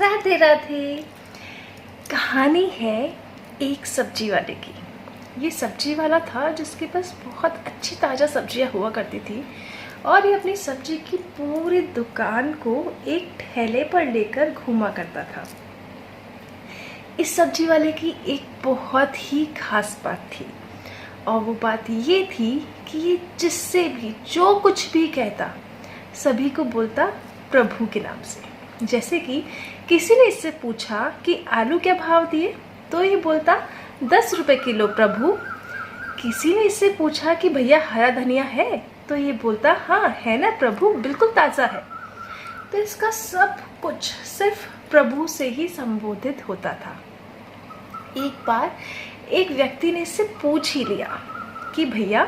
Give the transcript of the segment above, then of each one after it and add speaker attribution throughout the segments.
Speaker 1: राधे राधे। कहानी है एक सब्जी वाले की। ये सब्जी वाला था जिसके पास बहुत अच्छी ताज़ा सब्जियां हुआ करती थी और ये अपनी सब्जी की पूरी दुकान को एक ठेले पर लेकर घूमा करता था। इस सब्जी वाले की एक बहुत ही खास बात थी और वो बात ये थी कि ये जिससे भी जो कुछ भी कहता सभी को बोलता प्रभु के नाम से। जैसे कि किसी ने इससे पूछा कि आलू क्या भाव दिए तो ये बोलता 10 रुपए किलो प्रभु। किसी ने इससे पूछा कि भैया हरा धनिया है तो ये बोलता हाँ है ना प्रभु, बिल्कुल ताज़ा है। तो इसका सब कुछ सिर्फ प्रभु से ही संबोधित होता था। एक बार एक व्यक्ति ने इससे पूछ ही लिया कि भैया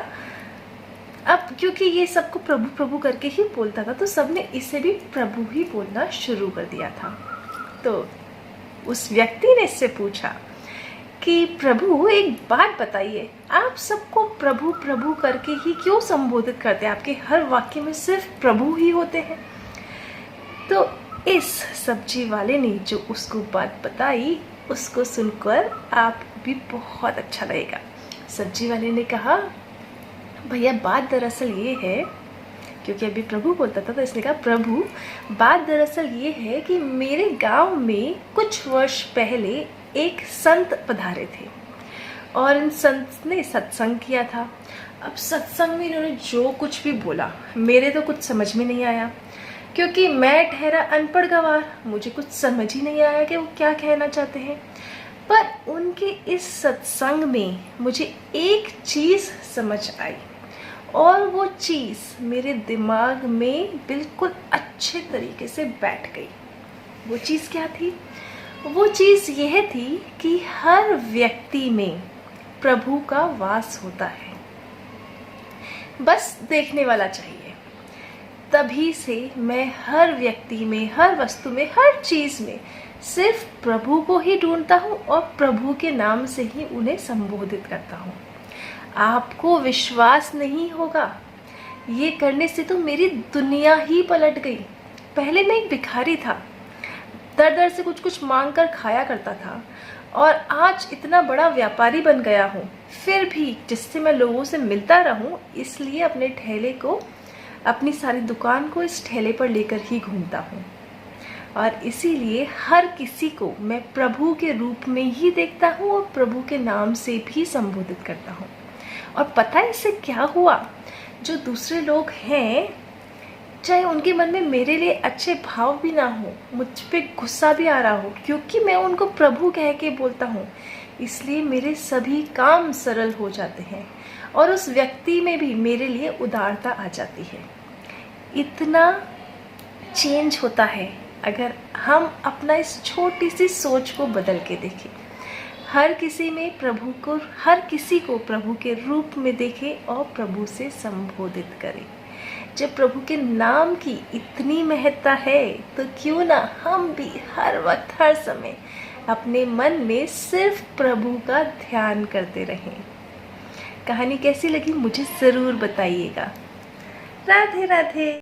Speaker 1: अब क्योंकि ये सबको प्रभु प्रभु करके ही बोलता था तो सबने इसे भी प्रभु ही बोलना शुरू कर दिया था। तो उस व्यक्ति ने इससे पूछा कि प्रभु एक बात बताइए, आप सबको प्रभु प्रभु करके ही क्यों संबोधित करते हैं? आपके हर वाक्य में सिर्फ प्रभु ही होते हैं। तो इस सब्जी वाले ने जो उसको बात बताई उसको सुनकर आपको भी बहुत अच्छा लगेगा। सब्जी वाले ने कहा भैया बात दरअसल ये है, क्योंकि अभी प्रभु बोलता था तो इसने कहा प्रभु बात दरअसल ये है कि मेरे गांव में कुछ वर्ष पहले एक संत पधारे थे और इन संत ने सत्संग किया था। अब सत्संग में इन्होंने जो कुछ भी बोला मेरे तो कुछ समझ में नहीं आया, क्योंकि मैं ठहरा अनपढ़ गंवार, मुझे कुछ समझ ही नहीं आया कि वो क्या कहना चाहते हैं। पर उनके इस सत्संग में मुझे एक चीज़ समझ आई और वो चीज़ मेरे दिमाग में बिल्कुल अच्छे तरीके से बैठ गई। वो चीज़ क्या थी? वो चीज़ यह थी कि हर व्यक्ति में प्रभु का वास होता है, बस देखने वाला चाहिए। तभी से मैं हर व्यक्ति में, हर वस्तु में, हर चीज़ में सिर्फ प्रभु को ही ढूंढता हूँ और प्रभु के नाम से ही उन्हें संबोधित करता हूँ। आपको विश्वास नहीं होगा, ये करने से तो मेरी दुनिया ही पलट गई। पहले मैं एक भिखारी था, दर दर से कुछ कुछ मांग कर खाया करता था और आज इतना बड़ा व्यापारी बन गया हूँ। फिर भी जिससे मैं लोगों से मिलता रहूँ इसलिए अपने ठेले को, अपनी सारी दुकान को इस ठेले पर लेकर ही घूमता हूँ और इसीलिए हर किसी को मैं प्रभु के रूप में ही देखता हूँ और प्रभु के नाम से भी संबोधित करता हूँ। और पता है इससे क्या हुआ? जो दूसरे लोग हैं, चाहे उनके मन में मेरे लिए अच्छे भाव भी ना हो, मुझ पे गुस्सा भी आ रहा हो, क्योंकि मैं उनको प्रभु कह के बोलता हूँ इसलिए मेरे सभी काम सरल हो जाते हैं और उस व्यक्ति में भी मेरे लिए उदारता आ जाती है। इतना चेंज होता है अगर हम अपना इस छोटी सी सोच को बदल के देखें। हर किसी में प्रभु को, हर किसी को प्रभु के रूप में देखें और प्रभु से संबोधित करें। जब प्रभु के नाम की इतनी महत्ता है तो क्यों ना हम भी हर वक्त, हर समय अपने मन में सिर्फ प्रभु का ध्यान करते रहें। कहानी कैसी लगी मुझे ज़रूर बताइएगा। राधे राधे।